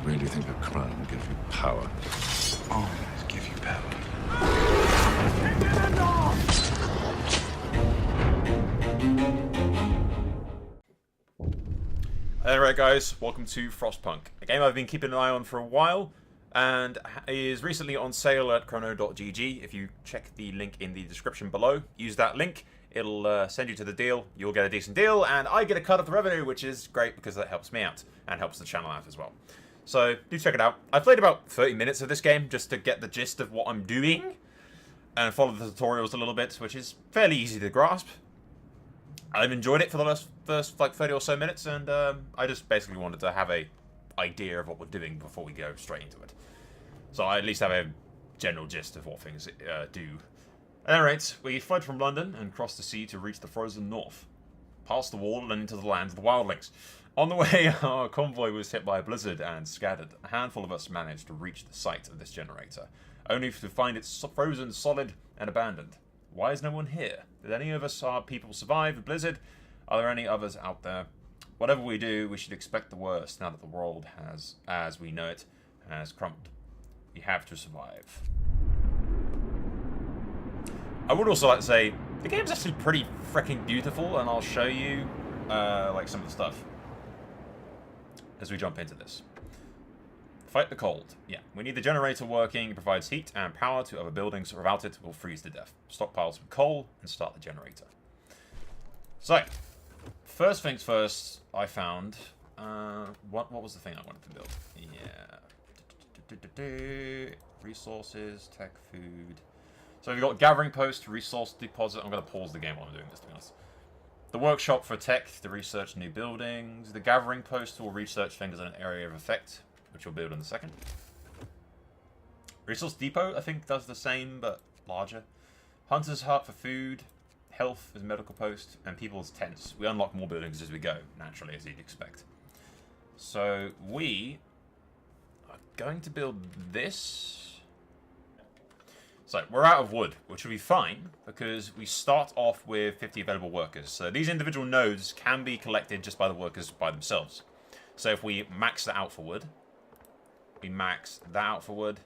really think a crown will give you power? Always give you power. Alright guys, welcome to Frostpunk, a game I've been keeping an eye on for a while, and is recently on sale at chrono.gg. If you check the link in the description below, use that link, it'll send you to the deal, you'll get a decent deal, and I get a cut of the revenue, which is great because that helps me out, and helps the channel out as well. So, do check it out. I've played about 30 minutes of this game, just to get the gist of what I'm doing, and follow the tutorials a little bit, which is fairly easy to grasp. I've enjoyed it for the first like 30 or so minutes, and I just basically wanted to have a idea of what we're doing before we go straight into it. So I at least have a general gist of what things do. At any rate, we fled from London and crossed the sea to reach the frozen north, past the wall and into the land of the wildlings. On the way, our convoy was hit by a blizzard and scattered. A handful of us managed to reach the site of this generator, only to find it frozen solid and abandoned. Why is no one here? Did any of us our people survive the blizzard? Are there any others out there? Whatever we do, we should expect the worst now that the world has, as we know it, has crumbled. We have to survive. I would also like to say, the game's actually pretty freaking beautiful, and I'll show you like some of the stuff as we jump into this. Fight the cold. Yeah, we need the generator working. It provides heat and power to other buildings. Without it, we'll freeze to death. Stockpile some coal and start the generator. So, first things first, I found... what was the thing I wanted to build? Yeah. Resources, tech, food. So we've got gathering post, resource deposit. I'm going to pause the game while I'm doing this, to be honest. The workshop for tech to research new buildings. The gathering post will research things in an area of effect, which we'll build in a second. Resource Depot, I think, does the same, but larger. Hunter's Hut for food. Health is medical post. And people's tents. We unlock more buildings as we go, naturally, as you'd expect. So, we are going to build this. So, we're out of wood, which will be fine, because we start off with 50 available workers. So, these individual nodes can be collected just by the workers by themselves. So, if we max that out for wood, we max that out for wood.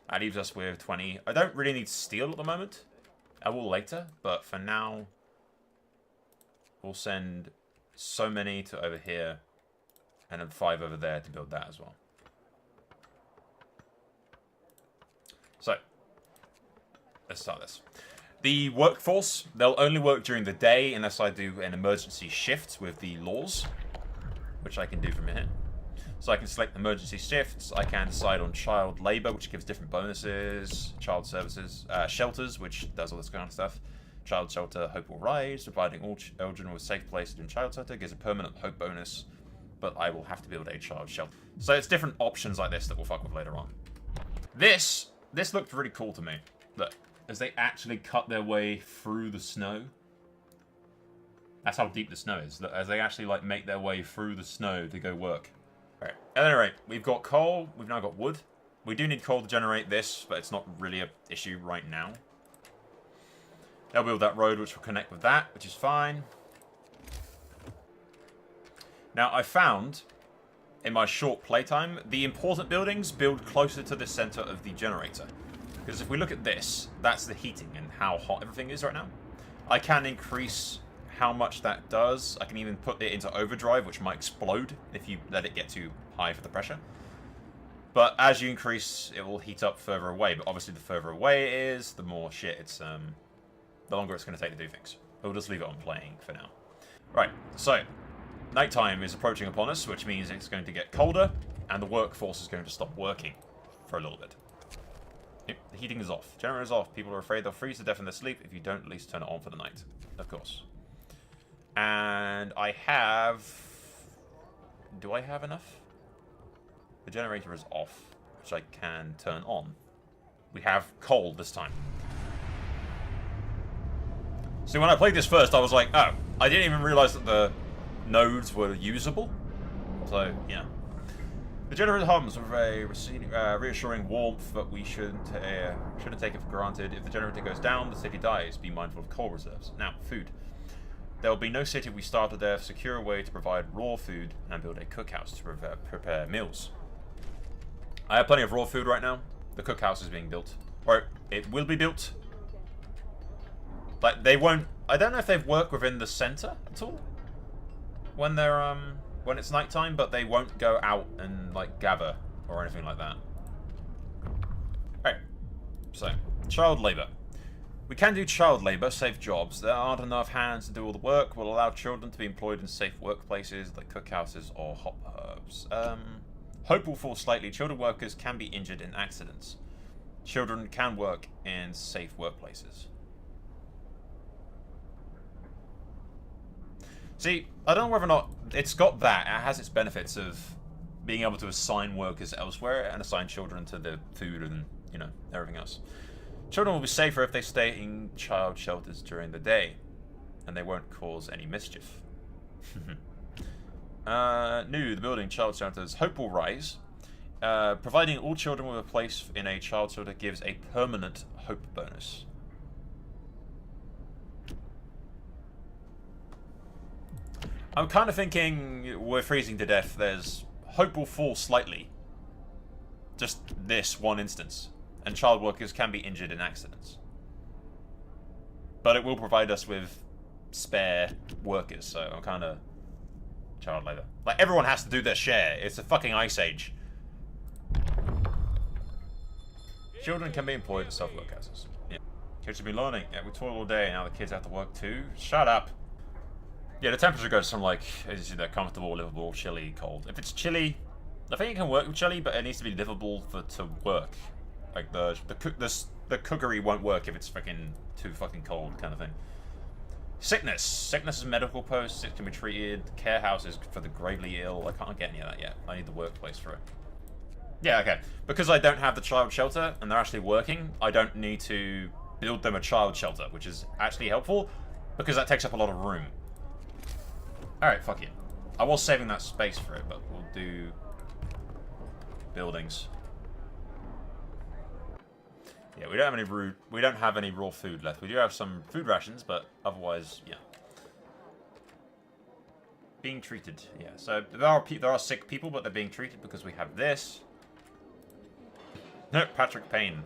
That leaves us with 20. I don't really need steel at the moment. I will later, but for now, we'll send so many to over here, and then 5 over there to build that as well. So, let's start this. The workforce, they'll only work during the day unless I do an emergency shift with the laws, which I can do from here. So I can select emergency shifts, I can decide on child labor, which gives different bonuses, child services, shelters, which does all this kind of stuff. Child shelter, hope will rise, providing all children with a safe place in child shelter, gives a permanent hope bonus, but I will have to build a child shelter. So it's different options like this that we'll fuck with later on. This looked really cool to me. Look, as they actually cut their way through the snow. That's how deep the snow is. Look, as they actually like make their way through the snow to go work. Alright, at any rate, we've got coal, we've now got wood. We do need coal to generate this, but it's not really an issue right now. They'll build that road which will connect with that, which is fine. Now, I found, in my short playtime, the important buildings build closer to the center of the generator. Because if we look at this, that's the heating and how hot everything is right now. I can increase how much that does. I can even put it into overdrive, which might explode if you let it get too high for the pressure. But as you increase, it will heat up further away. But obviously, the further away it is, the more shit it's, the longer it's going to take to do things. We'll just leave it on playing for now. Right, so nighttime is approaching upon us, which means it's going to get colder, and the workforce is going to stop working for a little bit. Yep, the heating is off. Generator is off. People are afraid they'll freeze to death in their sleep if you don't at least turn it on for the night. Of course. And I have... Do I have enough? The generator is off, which I can turn on. We have coal this time. So when I played this first, I was like, oh, I didn't even realize that the nodes were usable. So, yeah. The generator hums with a reassuring warmth, but we shouldn't take it for granted. If the generator goes down, the city dies. Be mindful of coal reserves. Now, food. There will be no city we started there. Secure a way to provide raw food and build a cookhouse to prepare meals. I have plenty of raw food right now. The cookhouse is being built. Or it will be built. Like, they won't... I don't know if they've worked within the center at all. When they're, when it's nighttime, but they won't go out and, like, gather or anything like that. Alright. So, child labor. We can do child labor, save jobs. There aren't enough hands to do all the work. We'll allow children to be employed in safe workplaces like cookhouses or hop herbs. Hope will fall slightly. Children workers can be injured in accidents. Children can work in safe workplaces. See, I don't know whether or not it's got that. It has its benefits of being able to assign workers elsewhere and assign children to the food and, you know, everything else. Children will be safer if they stay in child shelters during the day, and they won't cause any mischief. New, the building child shelters. Hope will rise. Providing all children with a place in a child shelter gives a permanent hope bonus. I'm kind of thinking we're freezing to death. There's hope will fall slightly. Just this one instance. And child workers can be injured in accidents. But it will provide us with spare workers, so I'm kind of child labor. Like, everyone has to do their share. It's a fucking ice age. Children can be employed at self-workhouses. Yeah. Kids have been learning. Yeah, we toil all day, and now the kids have to work too. Shut up. Yeah, the temperature goes from, like, as you know, comfortable, livable, chilly, cold. If it's chilly, I think it can work with chilly, but it needs to be livable to work. Like, the cookery won't work if it's fucking too fucking cold, kind of thing. Sickness. Sickness is medical posts. It can be treated. Care houses for the gravely ill. I can't get any of that yet. I need the workplace for it. Yeah, okay. Because I don't have the child shelter, and they're actually working, I don't need to build them a child shelter, which is actually helpful, because that takes up a lot of room. Alright, fuck it. I was saving that space for it, but we'll do buildings. Yeah, we don't have any raw food left. We do have some food rations, but otherwise, yeah. Being treated, yeah. So there are sick people, but they're being treated because we have this. No, Patrick Payne,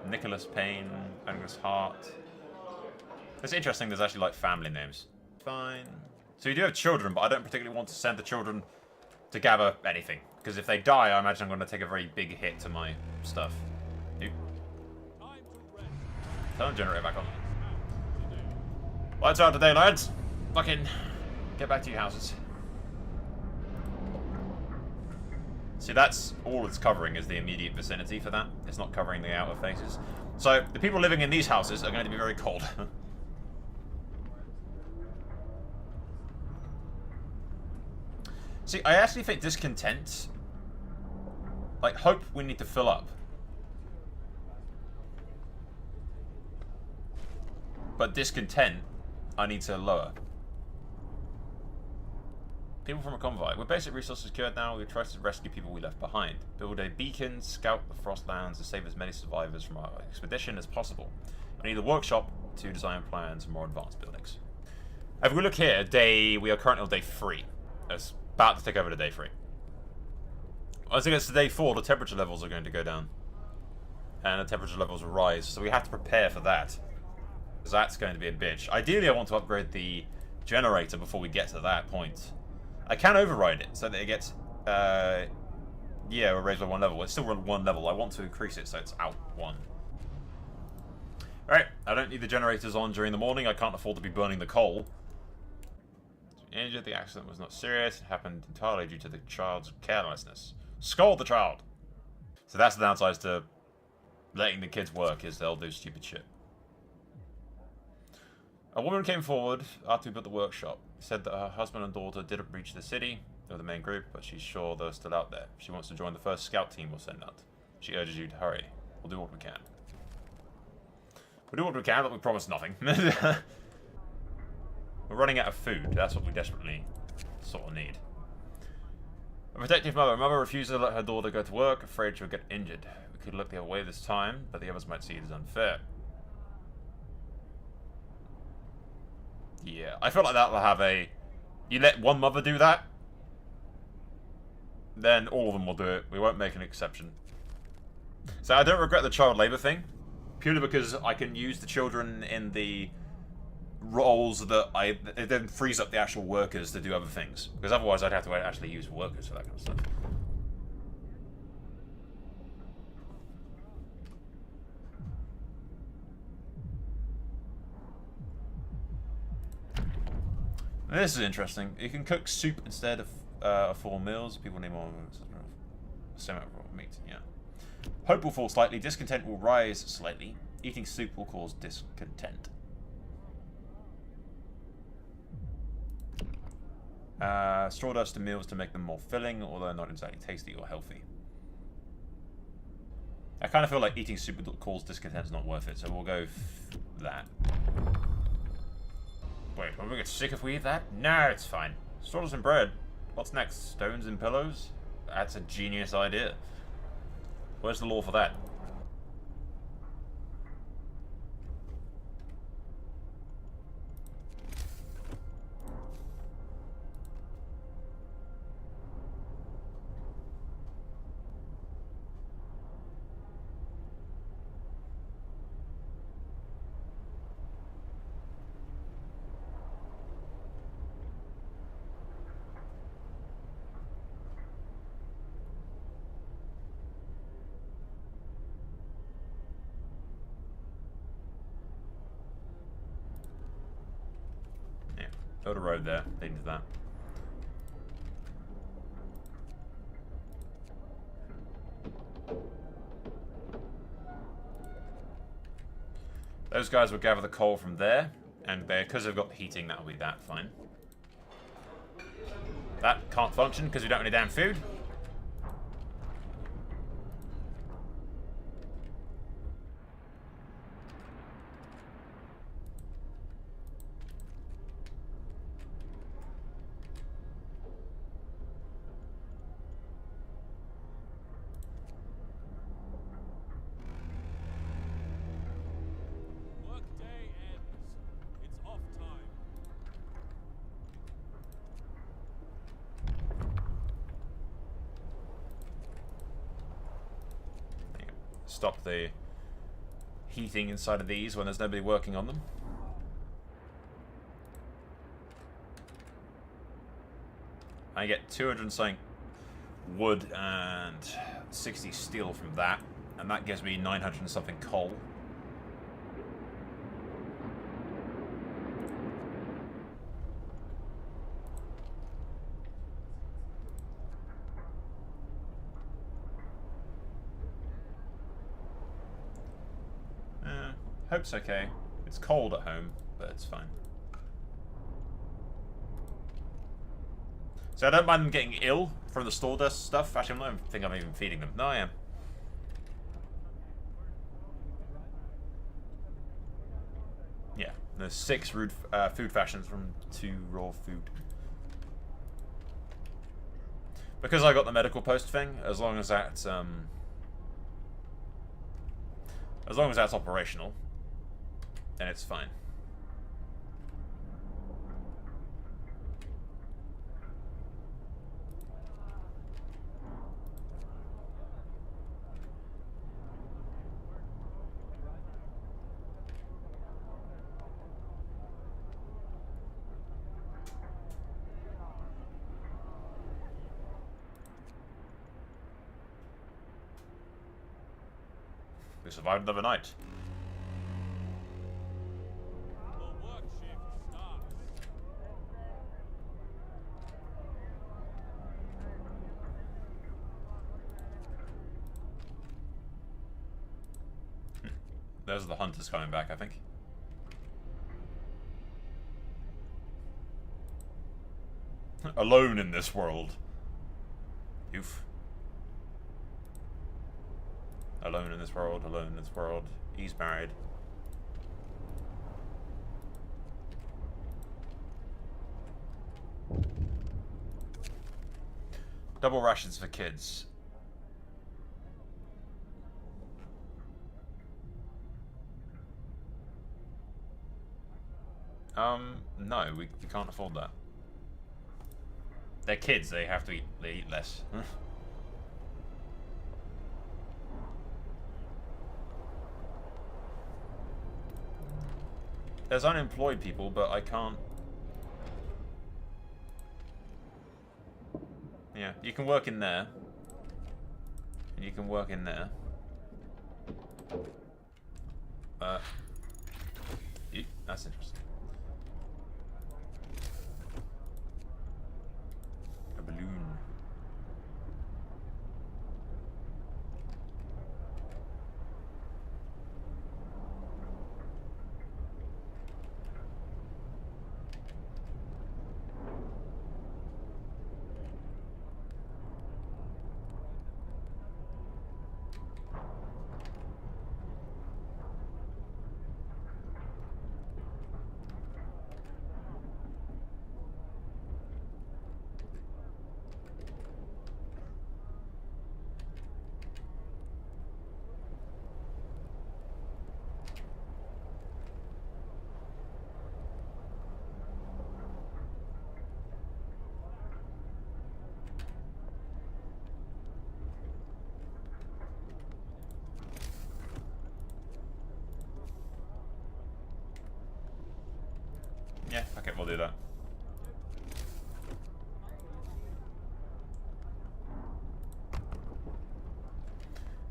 Nicholas Payne, Angus Hart. It's interesting. There's actually like family names. Fine. So you do have children, but I don't particularly want to send the children to gather anything because if they die, I imagine I'm going to take a very big hit to my stuff. Turn the generator back on. Lights out today, lads. Fucking get back to your houses. See, that's all it's covering is the immediate vicinity for that. It's not covering the outer faces. So the people living in these houses are going to be very cold. See, I actually think discontent, like hope, we need to fill up. But discontent, I need to lower. People from a convoy. With basic resources secured now, we try to rescue people we left behind. Build a beacon, scout the Frostlands, and save as many survivors from our expedition as possible. We need a workshop to design plans for more advanced buildings. If we look here, we are currently on day 3. It's about to take over to day 3. As it gets to day 4, the temperature levels are going to go down. And the temperature levels will rise, so we have to prepare for that. Because that's going to be a bitch. Ideally, I want to upgrade the generator before we get to that point. I can override it so that it gets, yeah, we're raised by 1 level. It's still 1 level. I want to increase it so it's out 1. Alright, I don't need the generators on during the morning. I can't afford to be burning the coal. Injured, the accident was not serious. It happened entirely due to the child's carelessness. Scold the child! So that's the downside to letting the kids work, is they'll do stupid shit. A woman came forward after we built the workshop. Said that her husband and daughter didn't reach the city of the main group, but she's sure they're still out there. She wants to join the first scout team we'll send out. She urges you to hurry. We'll do what we can. We'll do what we can, but we promise nothing. We're running out of food. That's what we desperately sort of need. A protective mother. A mother refuses to let her daughter go to work, afraid she'll get injured. We could look the other way this time, but the others might see it as unfair. Yeah, I feel like that will have a... You let one mother do that? then all of them will do it. We won't make an exception. So I don't regret the child labour thing, purely because I can use the children in the roles that it then frees up the actual workers to do other things. Because otherwise I'd have to actually use workers for that kind of stuff. This is interesting. You can cook soup instead of 4 meals. People need more semi-raw meat. Yeah. Hope will fall slightly. Discontent will rise slightly. Eating soup will cause discontent. Sawdust and meals to make them more filling, although not exactly tasty or healthy. I kind of feel like eating soup will cause discontent is not worth it, so we'll go that. Wait, will we get sick if we eat that? No, it's fine. Sawdust and bread. What's next? Stones and pillows? That's a genius idea. Where's the law for that? Build a road there, leading to that. Those guys will gather the coal from there, and because they've got heating, that'll be that fine. That can't function because we don't have any damn food. Stop the heating inside of these when there's nobody working on them. I get 200 something wood and 60 steel from that, and that gives me 900 and something coal. Hope's okay. It's cold at home, but it's fine. So I don't mind them getting ill from the sawdust stuff. Actually, I don't think I'm even feeding them. No, I am. Yeah, there's 6 rude food fashions from 2 raw food. Because I got the medical post thing, as long as that's operational, then it's fine. We survived another night. Those are the hunters coming back, I think. Alone in this world. Oof. Alone in this world, alone in this world. He's married. Double rations for kids. No, we can't afford that. They're kids, they have to eat, they eat less. There's unemployed people, but I can't... Yeah, you can work in there. And you can work in there. That's interesting. A balloon. Yeah, okay, we'll do that.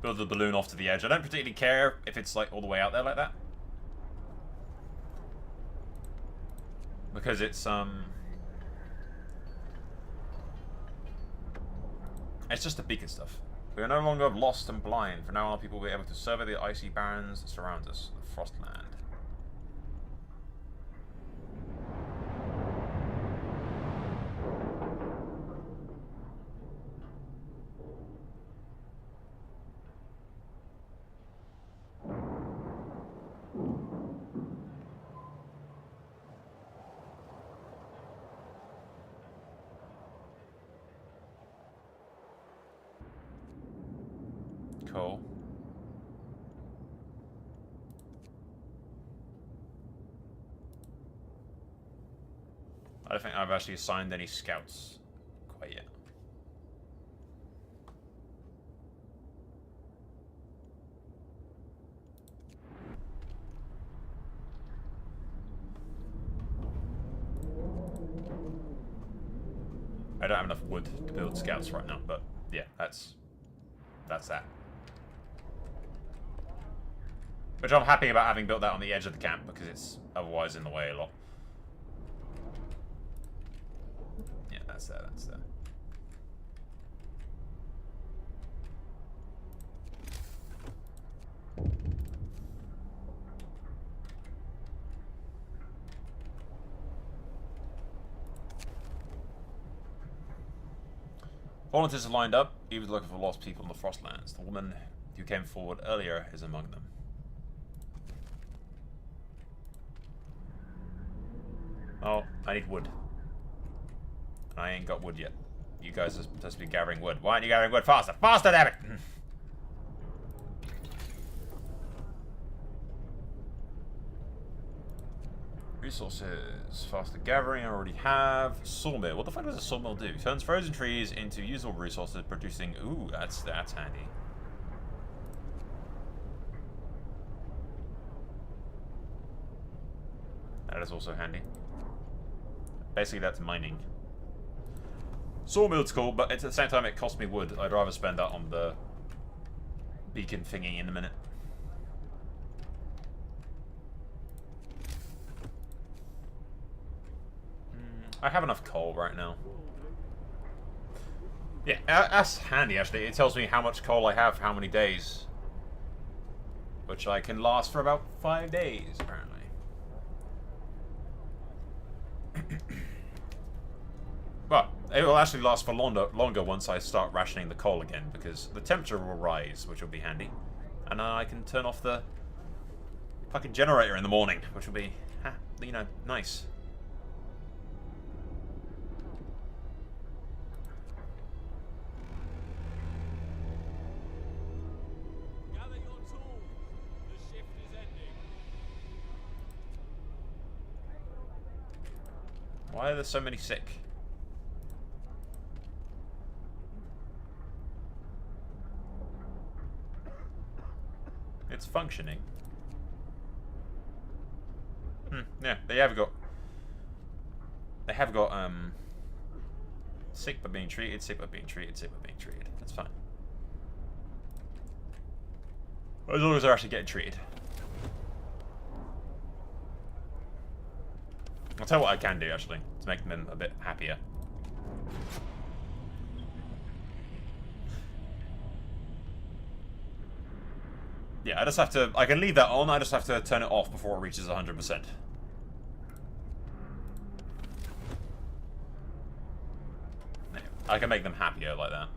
Build the balloon off to the edge. I don't particularly care if it's like all the way out there like that. Because it's just the beacon stuff. We are no longer lost and blind. For now on, people will be able to survey the icy barrens that surround us, the Frostland. Cool. I don't think I've actually assigned any scouts quite yet. I don't have enough wood to build scouts right now, but yeah, that's that. Which I'm happy about having built that on the edge of the camp, because it's otherwise in the way a lot. Yeah, that's there, that's there. Volunteers have lined up. He was looking for lost people in the Frostlands. The woman who came forward earlier is among them. Oh, I need wood. I ain't got wood yet. You guys are supposed to be gathering wood. Why aren't you gathering wood faster? Faster, damn it! Resources. Faster gathering, I already have. Sawmill. What the fuck does a sawmill do? Turns frozen trees into usable resources, producing... Ooh, that's handy. That is also handy. Basically, that's mining. Sawmill's cool, but at the same time, it costs me wood. I'd rather spend that on the beacon thingy in a minute. I have enough coal right now. Yeah, that's handy, actually. It tells me how much coal I have, how many days. Which I can last for about 5 days, apparently. Well, it will actually last for longer once I start rationing the coal again, because the temperature will rise, which will be handy. And I can turn off the fucking generator in the morning, which will be, you know, nice. Why are there so many sick? It's functioning. Yeah, they have got. They have got sick but being treated, sick but being treated, sick but being treated. That's fine. As long as they're actually getting treated. I'll tell you what I can do actually to make them a bit happier. Yeah, I just have to. I can leave that on. I just have to turn it off before it reaches 100%. I can make them happier like that.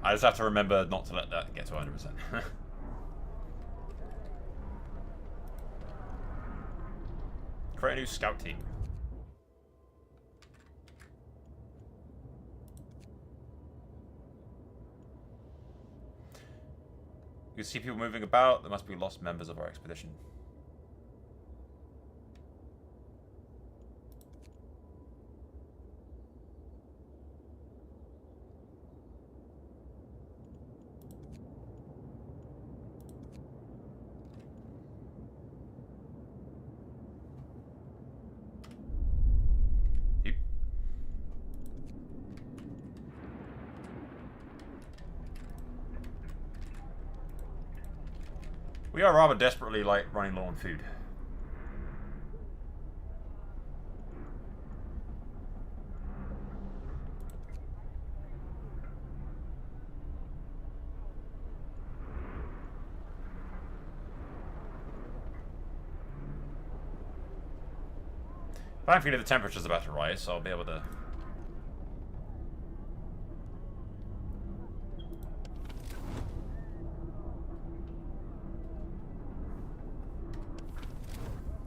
I just have to remember not to let that get to 100%. Create a new scout team. You can see people moving about. There must be lost members of our expedition. We are rather desperately, like, running low on food. Thankfully, the temperature's about to rise, so I'll be able to...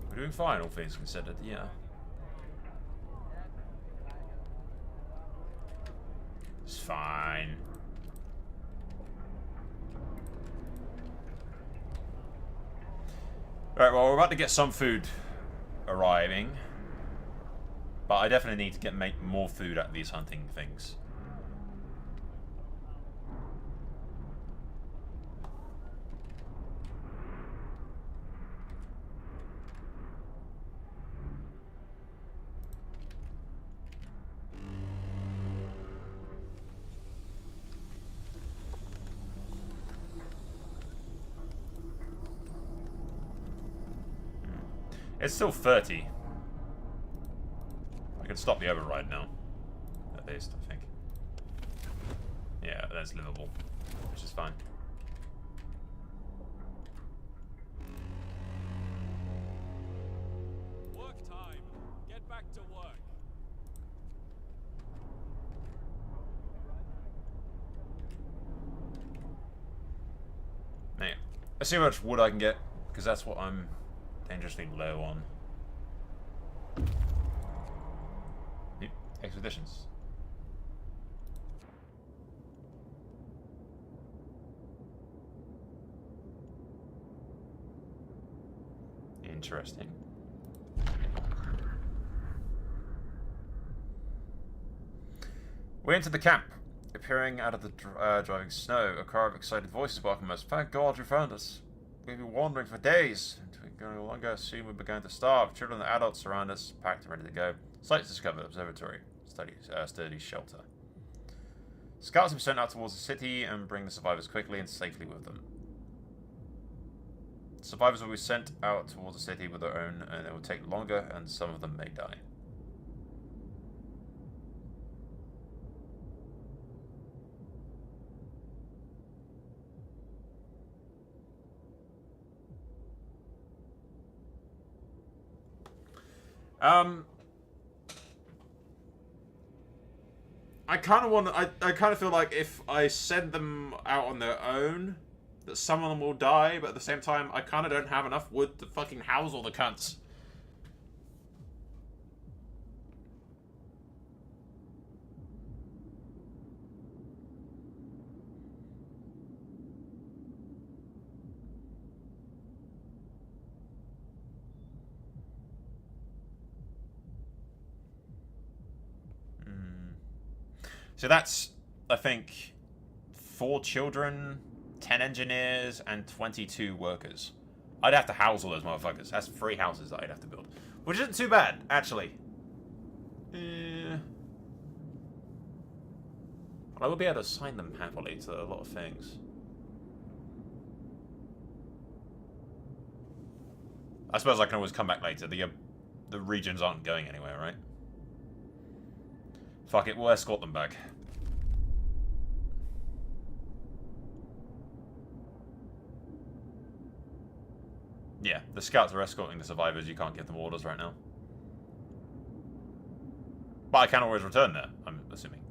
We're doing fine, all things considered, yeah. It's fine. Alright, well, we're about to get some food arriving. But I definitely need to make more food out of these hunting things. It's still 30. I can stop the override now. At least, I think. Yeah, that's livable. Which is fine. Work time. Get back to work. Now, let's see how much wood I can get, because that's what I'm dangerously low on. Expeditions. Interesting. We entered the camp. Appearing out of the driving snow, a car of excited voices welcomed us. Thank God you found us. We've been wandering for days. We can no longer assume we began to starve. Children and adults surround us, packed and ready to go. Sites discovered, observatory, sturdy shelter. Scouts will be sent out towards the city and bring the survivors quickly and safely with them. Survivors will be sent out towards the city with their own, and it will take longer, and some of them may die. I kind of want to... I kind of feel like if I send them out on their own, that some of them will die, but at the same time, I kind of don't have enough wood to fucking house all the cunts. So that's, I think, 4 children, 10 engineers, and 22 workers. I'd have to house all those motherfuckers. That's 3 houses that I'd have to build. Which isn't too bad, actually. I will be able to assign them happily to a lot of things. I suppose I can always come back later. The regions aren't going anywhere, right? Fuck it, we'll escort them back. Yeah, the scouts are escorting the survivors. You can't give them orders right now. But I can always return there, I'm assuming.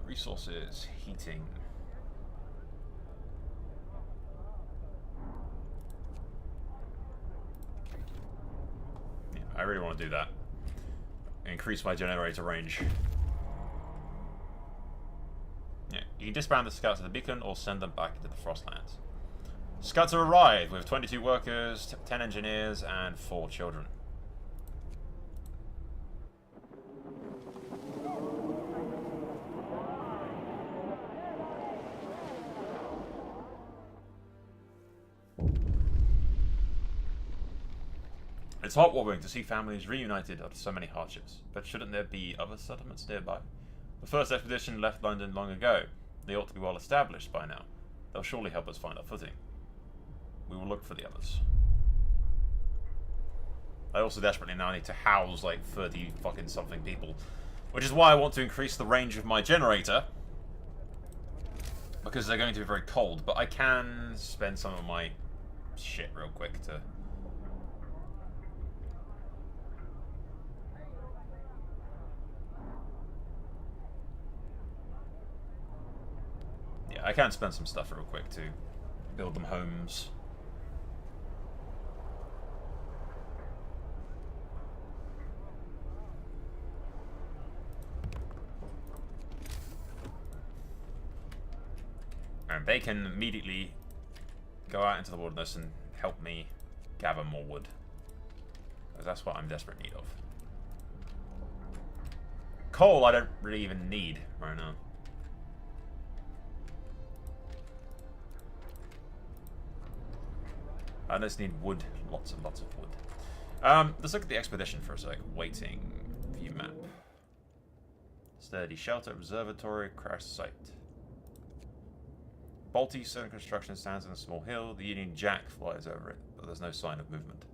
Resources, heating. Yeah, I really want to do that. Increase my generator range. Yeah, you can disband the scouts at the beacon or send them back into the Frostlands. Scouts have arrived with 22 workers, 10 engineers, and 4 children. It's heartwarming to see families reunited after so many hardships, but shouldn't there be other settlements nearby? The first expedition left London long ago. They ought to be well established by now. They'll surely help us find our footing. We will look for the others. I also desperately now need to house like 30 fucking something people, which is why I want to increase the range of my generator, because they're going to be very cold, but I can spend some of my shit real quick to... Yeah, I can spend some stuff real quick to build them homes. And they can immediately go out into the wilderness and help me gather more wood. Because that's what I'm in desperate need of. Coal I don't really even need right now. I just need wood. Lots and lots of wood. Let's look at the expedition for a sec. Waiting. View map. Sturdy shelter, observatory, crash site. Balti stone construction stands on a small hill. The Union Jack flies over it, but there's no sign of movement.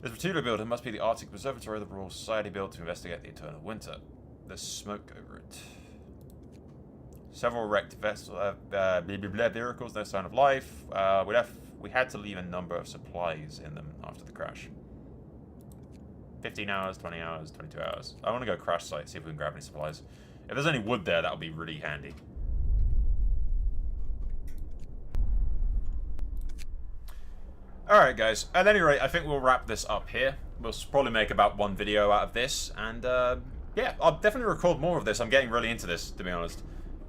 This particular building must be the Arctic Observatory the Royal Society built to investigate the eternal winter. There's smoke over it. Several wrecked vehicles, no sign of life. We had to leave a number of supplies in them after the crash. 15 hours, 20 hours, 22 hours. I want to go crash site, see if we can grab any supplies. If there's any wood there, that would be really handy. Alright guys, at any rate, I think we'll wrap this up here. We'll probably make about 1 video out of this, and yeah, I'll definitely record more of this. I'm getting really into this, to be honest.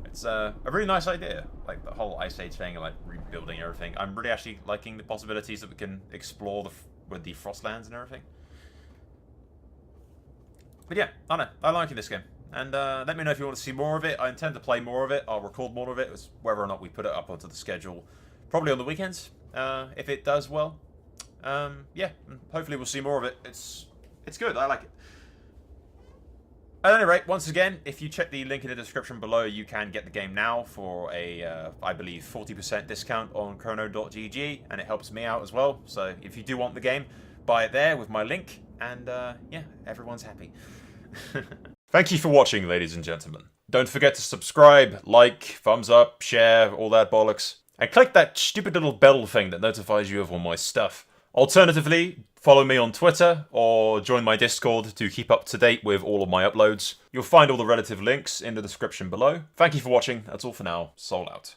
It's a really nice idea, like the whole Ice Age thing and like rebuilding everything. I'm really actually liking the possibilities that we can explore with the Frostlands and everything. But yeah, I don't know, I'm liking this game. And let me know if you want to see more of it. I intend to play more of it. I'll record more of it. It's whether or not we put it up onto the schedule. Probably on the weekends, if it does well. Yeah, hopefully we'll see more of it. It's good. I like it. At any rate, once again, if you check the link in the description below, you can get the game now for a, I believe, 40% discount on chrono.gg, and it helps me out as well. So if you do want the game, buy it there with my link, and yeah, everyone's happy. Thank you for watching, ladies and gentlemen. Don't forget to subscribe, like, thumbs up, share, all that bollocks. And click that stupid little bell thing that notifies you of all my stuff. Alternatively, follow me on Twitter or join my Discord to keep up to date with all of my uploads. You'll find all the relative links in the description below. Thank you for watching. That's all for now. Soul out.